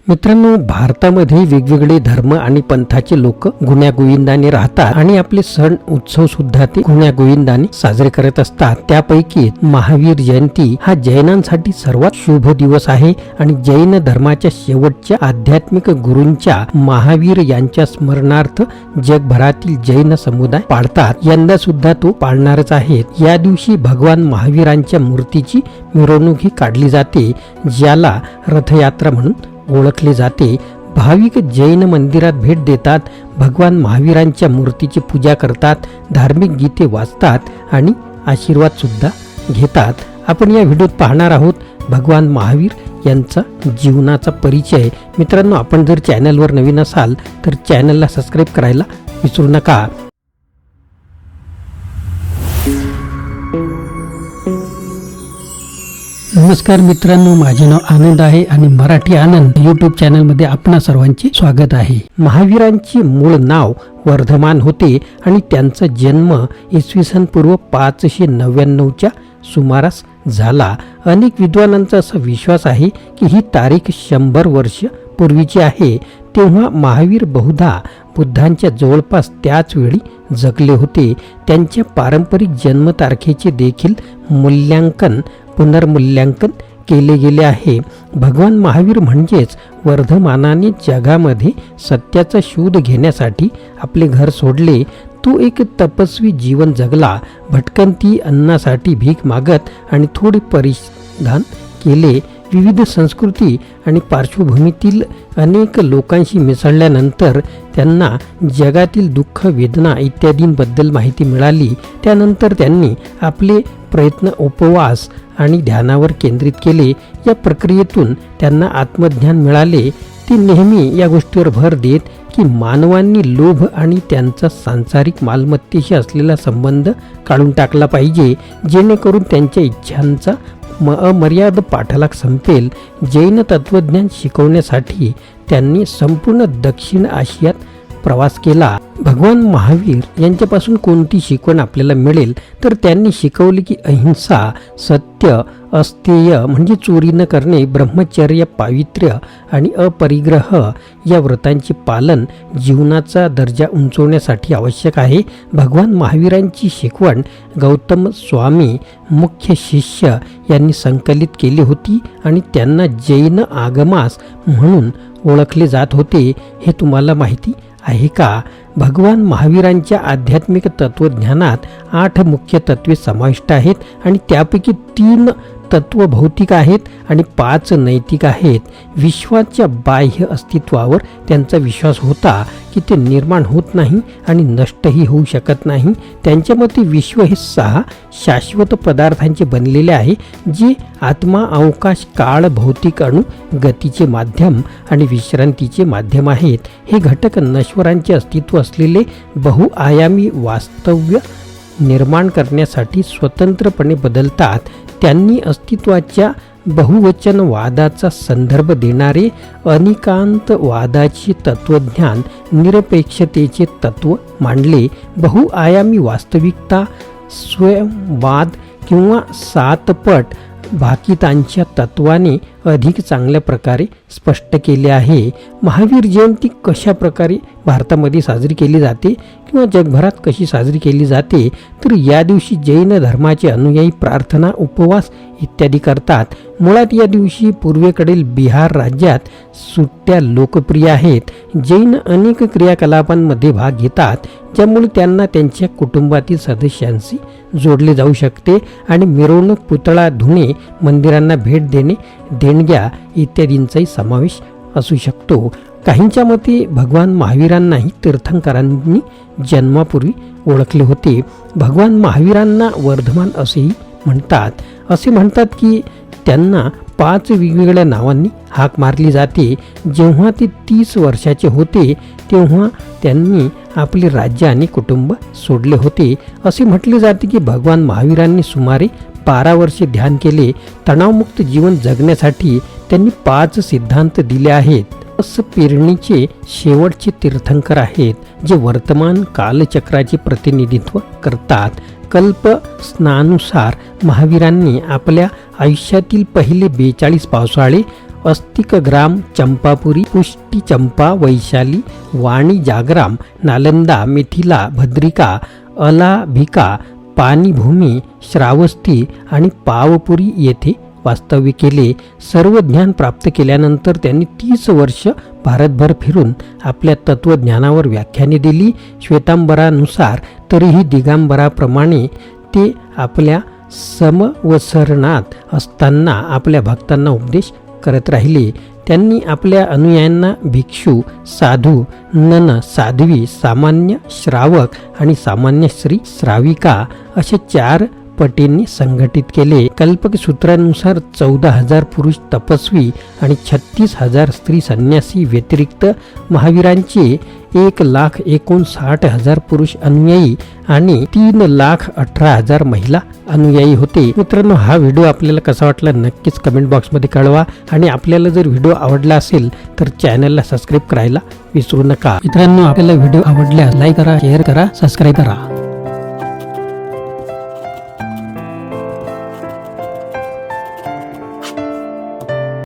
मित्रांनो, भारतामध्ये वेगवेगळे धर्म आणि पंथाचे लोक गुण्यागोविंदाने राहतात आणि आपले सण उत्सव सुद्धा ते गुण्यागोविंदाने साजरे करत असतात. त्यापैकी महावीर जयंती हा जैनांसाठी सर्वात शुभ दिवस आहे आणि जैन धर्माच्या शेवटच्या आध्यात्मिक गुरूंच्या महावीर यांच्या स्मरणार्थ जगभरातील जैन समुदाय पाळतात. यंदा सुद्धा तो पाळणारच आहेत. या दिवशी भगवान महावीरांच्या मूर्तीची मिरवणूक ही काढली जाते, ज्याला रथयात्रा म्हणून ओळखले जाते. भाविक जैन मंदिरात भेट देतात, भगवान महावीरांच्या मूर्तीची पूजा करतात, धार्मिक गीते वाचतात आणि आशीर्वाद सुद्धा घेतात. आपण या व्हिडिओत पाहणार आहोत भगवान महावीर यांचा जीवनाचा परिचय. मित्रांनो, आपण जर चॅनलवर नवीन असाल तर चॅनलला सबस्क्राईब करायला विसरू नका. नमस्कार मित्रांनो, माझे नाव आनंद आहे आणि मराठी आनंद यूट्यूब चॅनलमध्ये आपणा सर्वांचे स्वागत आहे. महावीरांचे मूळ नाव वर्धमान होते आणि त्यांचा जन्म इसवी पूर्व 599च्या सुमारास झाला. अनेक विद्वानांचा असा विश्वास आहे की ही तारीख 100 वर्ष पूर्वीची आहे. तेव्हा महावीर बहुधा बुद्धांच्या जवळपास त्याच वेळी जगले होते. त्यांच्या पारंपरिक जन्मतारखेचे देखील पुनर्मूल्यांकन केले गेले आहे. भगवान महावीर म्हणजेच वर्धमानाने जगामध्ये सत्याचा शोध घेण्यासाठी आपले घर सोडले. तो एक तपस्वी जीवन जगला, भटकंती, अन्नासाठी भीक मागत आणि थोडे परिधान केले. विविध संस्कृती आणि पार्श्वभूमीतील अनेक लोकांशी मिसळल्यानंतर त्यांना जगातील दुःख, वेदना इत्यादींबद्दल माहिती मिळाली. त्यानंतर त्यांनी आपले प्रयत्न उपवास आणि ध्यानावर केंद्रित केले. या प्रक्रियेतून त्यांना आत्मज्ञान मिळाले. ते नेहमी या गोष्टीवर भर देत की मानवांनी लोभ आणि त्यांचा सांसारिक मालमत्तेशी असलेला संबंध काढून टाकला पाहिजे, जेणेकरून त्यांच्या इच्छांचा अमर्याद पाठलाग संपेल. जैन तत्वज्ञान शिकवण्यासाठी त्यांनी संपूर्ण दक्षिण आशियात प्रवास केला. भगवान महावीर यांच्यापासून कोणती शिकवण आपल्याला मिळेल तर त्यांनी शिकवले की अहिंसा, सत्य, अस्तेय म्हणजे चोरी न करणे, ब्रह्मचर्य, पावित्र्य आणि अपरिग्रह या व्रतांचे पालन जीवनाचा दर्जा उंचवण्यासाठी आवश्यक आहे. भगवान महावीरांची शिकवण गौतम स्वामी मुख्य शिष्य यांनी संकलित केली होती आणि त्यांना जैन आगमास म्हणून ओळखले जात होते. हे तुम्हाला माहिती आहे का? भगवान महावीरांच्या आध्यात्मिक तत्वज्ञानात 8 मुख्य तत्वे समाविष्ट आहेत आणि त्यापैकी 3 तत्व भौतिक आहेत आणि 5 नैतिक आहेत. विश्वाच्या बाह्य अस्तित्वावर त्यांचा विश्वास होता की ते निर्माण होत नाही आणि नष्टही होऊ शकत नाही. त्यांच्या मते विश्व हे 6 शाश्वत पदार्थांचे बनलेले आहे, जे आत्मा, अवकाश, काळ, भौतिक अणु, गतीचे माध्यम आणि विश्रांतीचे माध्यम आहेत. हे घटक नश्वरांचे अस्तित्व असलेले बहुआयामी वास्तव्य निर्माण करण्यासाठी स्वतंत्रपणे बदलतात. त्यांनी अस्तित्वाच्या बहुवचनवादाचा संदर्भ देणारे अनिकांतवादाचे तत्वज्ञान, निरपेक्षतेचे तत्व मांडले. बहुआयामी वास्तविकता, स्वयंवाद किंवा 7 पट भाकितांच्या तत्वाने अधिक चांगल्या प्रकारे स्पष्ट केले आहे. महावीर जयंती कशा प्रकारे भारतामध्ये साजरी केली जाते किंवा जगभरात कशी साजरी केली जाते तर या दिवशी जैन धर्माचे अनुयायी प्रार्थना, उपवास इत्यादी करतात. मुळात या दिवशी पूर्वेकडील बिहार राज्यात सुट्ट्या लोकप्रिय आहेत. जैन अनेक क्रियाकलापांमध्ये भाग घेतात, ज्यामुळे त्यांना त्यांच्या कुटुंबातील सदस्यांशी जोडले जाऊ शकते आणि मिरवणूक, पुतळा धुणे, मंदिरांना भेट देणे, देणग्या इत्यादींचाही समावेश असू शकतो. काहींच्या मते भगवान महावीरांनाही तीर्थंकरांनी जन्मापूर्वी ओळखले होते. भगवान महावीरांना वर्धमान असेही म्हणतात. असे म्हणतात की त्यांना 5 वेगवेगळ्या नावांनी हाक मारली जाते. जेव्हा ते 30 वर्षाचे होते तेव्हा त्यांनी आपले राज्य आणि कुटुंब सोडले होते. असे म्हटले जाते की भगवान महावीरांनी सुमारे 12 वर्षे ध्यान केले. तणावमुक्त जीवन जगण्यासाठी त्यांनी 5 सिद्धांत दिले आहेत. पेरणीचे शेवटचे तीर्थंकर आहेत, जे वर्तमान कालचक्राचे प्रतिनिधित्व करतात. कल्प स्नानुसार महावीरांनी आपल्या आयुष्यातील पहिले 42 पावसाळे अस्तिकग्राम, चंपापुरी, पुष्टी चंपा, वैशाली, वाणी जागराम, नालंदा, मिथिला, भद्रिका, अलाभिका, पाणीभूमी, श्रावस्ती आणि पावपुरी येथे वास्तव्य केले. सर्व ज्ञान प्राप्त केल्यानंतर त्यांनी 30 वर्ष भारतभर फिरून आपल्या तत्वज्ञानावर व्याख्याने दिली. श्वेतांबरानुसार तरीही दिगंबराप्रमाणे ते आपल्या समवसरणात असताना आपल्या भक्तांना उपदेश करत राहिले. त्यांनी आपल्या अनुयायांना भिक्षू, साधू, नन, साध्वी, सामान्य श्रावक आणि सामान्य स्त्री श्राविका अशा 4 पटींनी संघटित केले. कल्पकसूत्रानुसार 14,000 पुरुष तपस्वी आणि 36,000 स्त्री संन्यासी व्यतिरिक्त महावीरांचे 1,59,000 पुरुष अनुयायी आणि 3,18,000 महिला अनुयायी होते. मित्रांनो, हा व्हिडिओ आपल्याला कसा वाटला नक्कीच कमेंट बॉक्समध्ये कळवा आणि आपल्याला जर व्हिडिओ आवडला असेल तर चॅनलला सबस्क्राईब करायला विसरू नका. मित्रांनो, आपल्याला व्हिडिओ आवडल्यास लाईक करा, शेअर करा, सबस्क्राईब करा.